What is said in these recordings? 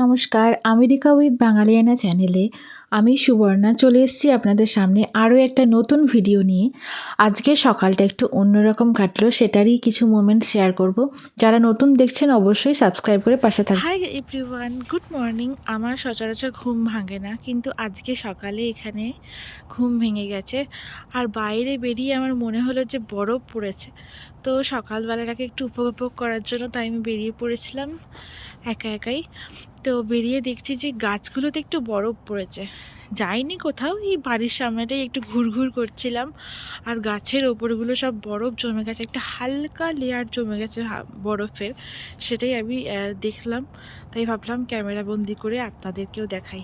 নমস্কার, America with বাঙালিয়ানা চ্যানেলে আমি সুবর্ণা চলে এসেছি আপনাদের সামনে আরও একটা নতুন ভিডিও নিয়ে। আজকে সকালটা একটু অন্যরকম কাটলো, সেটারই কিছু মোমেন্ট শেয়ার করব। যারা নতুন দেখছেন অবশ্যই সাবস্ক্রাইব করে পাশে থাকবেন। Hi everyone, good morning. আমার সচরাচর ঘুম ভাঙে না, কিন্তু আজকে সকালে এখানে ঘুম ভেঙে গেছে। আর বাইরে বেরিয়ে আমার মনে হলো যে বরফ পড়েছে। তো সকালবেলাটাকে একটু উপভোগ করার জন্য তাই আমি বেরিয়ে পড়েছিলাম একা একাই। তো বেরিয়ে দেখছি যে গাছগুলোতে একটু বরফ পড়েছে। যাইনি কোথাও, এই বাড়ির সামনেটাই একটু ঘুরঘুর করছিলাম। আর গাছের ওপরগুলো সব বরফ জমে গেছে, একটা হালকা লেয়ার জমে গেছে বরফের। সেটাই আমি দেখলাম, তাই ভাবলাম ক্যামেরা বন্দি করে আপনাদেরকেও দেখাই।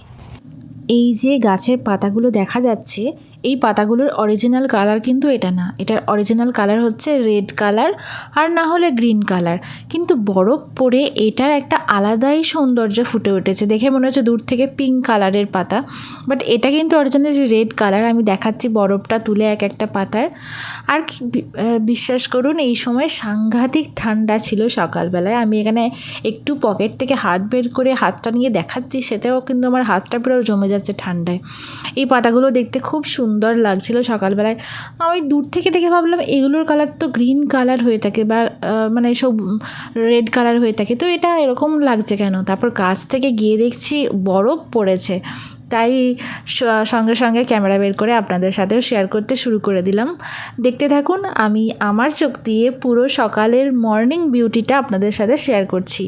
এই যে গাছের পাতাগুলো দেখা যাচ্ছে, এই পাতাগুলোর অরিজিনাল কালার কিন্তু এটা না। এটার অরিজিনাল কালার হচ্ছে রেড কালার আর না হলে গ্রিন কালার। কিন্তু বরফ পড়ে এটার একটা আলাদাই সৌন্দর্য ফুটে উঠেছে। দেখে মনে হচ্ছে দূর থেকে পিঙ্ক কালারের পাতা, বাট এটা কিন্তু অরিজিনালি রেড কালার। আমি দেখাচ্ছি বরফটা তুলে এক একটা পাতার। আর বিশ্বাস করুন, এই সময় সাংঘাতিক ঠান্ডা ছিল সকালবেলায়। আমি এখানে একটু পকেট থেকে হাত বের করে হাতটা নিয়ে দেখাচ্ছি, সেটাও কিন্তু আমার হাতটা পুরো জমে যাচ্ছে ঠান্ডায়। এই পাতাগুলো দেখতে খুব সুন্দর লাগছিল সকালবেলায়। আমি দূর থেকে দেখে ভাবলাম এগুলোর কালার তো গ্রিন কালার হয়ে থাকে বা মানে সব রেড কালার হয়ে থাকে, তো এটা এরকম লাগছে কেন? তারপর কাছ থেকে গিয়ে দেখছি বরফ পড়েছে। তাই সঙ্গে সঙ্গে ক্যামেরা বের করে আপনাদের সাথেও শেয়ার করতে শুরু করে দিলাম। দেখতে থাকুন, আমি আমার চোখ দিয়ে পুরো সকালের মর্নিং বিউটিটা আপনাদের সাথে শেয়ার করছি।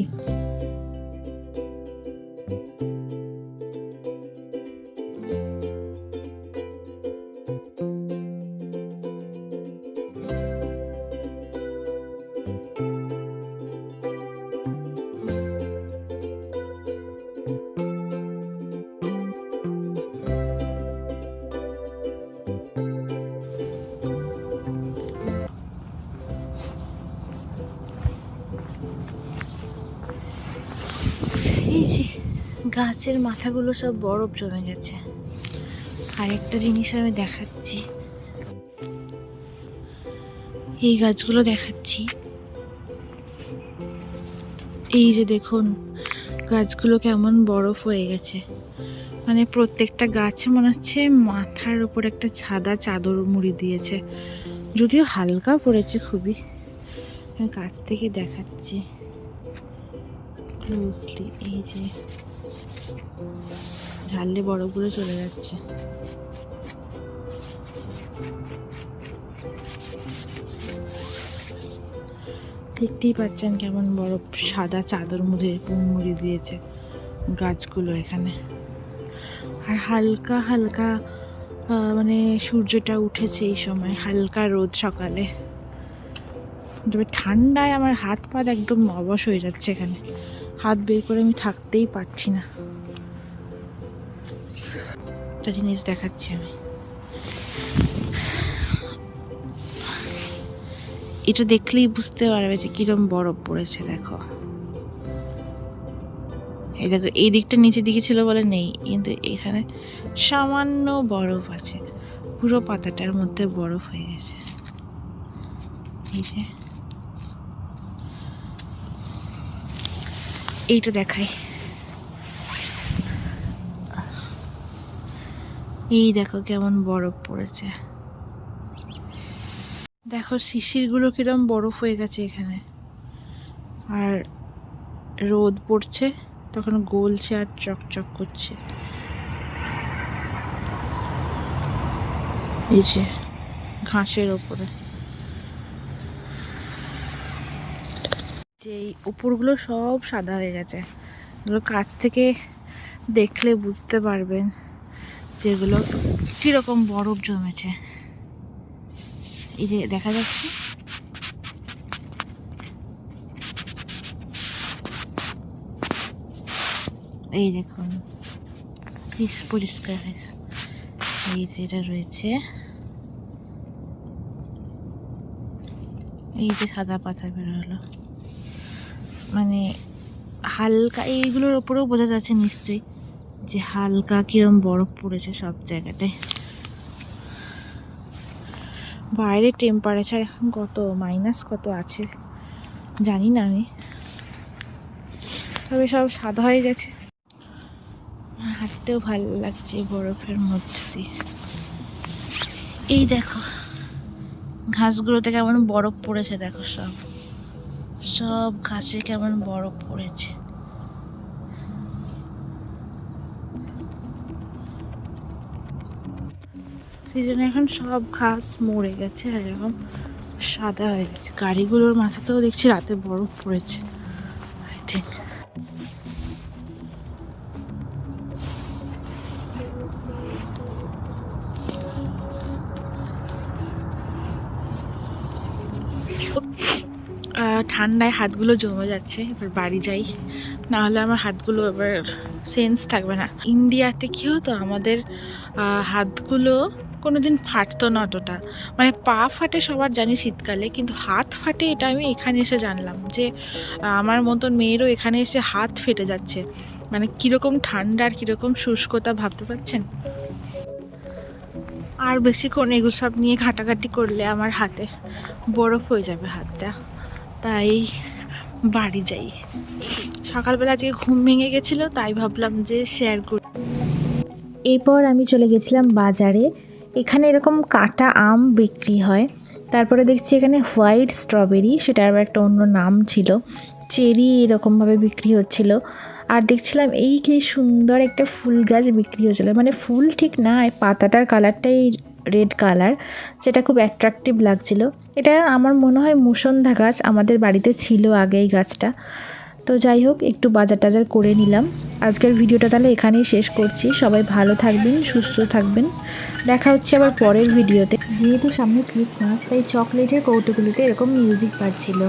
এই যে গাছের মাথাগুলো সব বরফ জমে গেছে। আর একটা জিনিস আমি দেখাচ্ছি, এই গাছগুলো দেখাচ্ছি। এই যে দেখুন গাছগুলো কেমন বরফ হয়ে গেছে। মানে প্রত্যেকটা গাছে মনে হচ্ছে মাথার উপর একটা সাদা চাদর মুড়ি দিয়েছে, যদিও হালকা পড়েছে খুবই। আমি কাছ থেকে দেখাচ্ছি ক্লোজলি। এই যে ঝাললে বরফগুলো চলে যাচ্ছে। দেখতেই পাচ্ছেন কেমন বরফ সাদা চাদর মুড়ি দিয়েছে গাছগুলো এখানে। আর হালকা হালকা মানে সূর্যটা উঠেছে এই সময়, হালকা রোদ সকালে। তবে ঠান্ডায় আমার হাত পা একদম অবশ হয়ে যাচ্ছে, এখানে হাত বের করে আমি থাকতেই পারছি না। একটা জিনিস দেখাচ্ছি আমি, এটা দেখলেই বুঝতে পারবে যে কিরম বরফ পড়েছে। দেখো, এই দেখো, এই দিকটা নিচের দিকে ছিল বলে নেই, কিন্তু এখানে সামান্য বরফ আছে। পুরো পাতাটার মধ্যে বরফ হয়ে গেছে। এই যে এইটা দেখাই, এই দেখো কেমন বরফ পড়েছে। দেখো শিশিরগুলো কিরম বরফ হয়ে গেছে এখানে। আর রোদ পড়ছে তখন গলছে আর চকচক করছে। এই যে ঘাসের ওপরে যে এই উপরগুলো সব সাদা হয়ে গেছে। এগুলো কাছ থেকে দেখলে বুঝতে পারবেন যেগুলো কিরকম বরফ জমেছে। এই যে দেখা যাচ্ছে, এই দেখুন পরিষ্কার হয়ে, এই যেটা রয়েছে, এই যে সাদা পাতা বের হলো, মানে হালকা এইগুলোর ওপরেও বোঝা যাচ্ছে নিশ্চয়ই যে হালকা কিরম বরফ পড়েছে সব জায়গাটায়। বাইরে টেম্পারেচার এখন কত, মাইনাস কত আছে জানি না আমি, তবে সব সাদা হয়ে গেছে। হাঁটতেও ভালো লাগছে বরফের মধ্যে দিয়ে। এই দেখো ঘাসগুলোতে কেমন বরফ পড়েছে, দেখো সব সব ঘাসে কেমন বরফ পড়েছে। সেই জন্য এখন সব ঘাস মরে গেছে আর এরকম সাদা হয়ে গেছে। গাড়িগুলোর মাথাতেও দেখছি রাতে বরফ পড়েছে আই থিঙ্ক। ঠান্ডায় হাতগুলো জমে যাচ্ছে, এবার বাড়ি যাই, না হলে আমার হাতগুলো এবার সেন্স থাকবে না। ইন্ডিয়াতে কী হতো, আমাদের হাতগুলো কোনো দিন ফাটতো না অতটা, মানে পা ফাটে সবার জানি শীতকালে, কিন্তু হাত ফাটে এটা আমি এখানে এসে জানলাম যে আমার মতন মেয়েরও এখানে এসে হাত ফেটে যাচ্ছে। মানে কীরকম ঠান্ডা আর কীরকম শুষ্কতা ভাবতে পারছেন। আর বেশিক্ষণ এগুলো সব নিয়ে ঘাটাঘাটি করলে আমার হাতে বরফ হয়ে যাবে হাতটা, তাই বাড়ি যাই। সকালবেলা আজকে ঘুম ভেঙে গেছিলো, তাই ভাবলাম যে শেয়ার করি। এরপর আমি চলে গেছিলাম বাজারে। এখানে এরকম কাটা আম বিক্রি হয়। তারপরে দেখছি এখানে হোয়াইট স্ট্রবেরি, সেটার আবার একটা অন্য নাম ছিল, চেরি এরকমভাবে বিক্রি হচ্ছিল। আর দেখছিলাম এই কি সুন্দর একটা ফুল গাছ বিক্রি হচ্ছিলো, মানে ফুল ঠিক না, এই পাতাটার কালারটাই রেড কালার, যেটা খুব অ্যাট্রাকটিভ লাগছিল। এটা আমার মনে হয় মুসন্দা গাছ, আমাদের বাড়িতে ছিল আগে এই গাছটা। তো যাই হোক, একটু বাজার টাজার করে নিলাম। আজকের ভিডিওটা তাহলে এখানেই শেষ করছি। সবাই ভালো থাকবেন, সুস্থ থাকবেন, দেখা হচ্ছে আবার পরের ভিডিওতে। যেহেতু সামনে ক্রিসমাস, তাই চকলেটের কৌটোগুলিতে এরকম মিউজিক বাজছিল।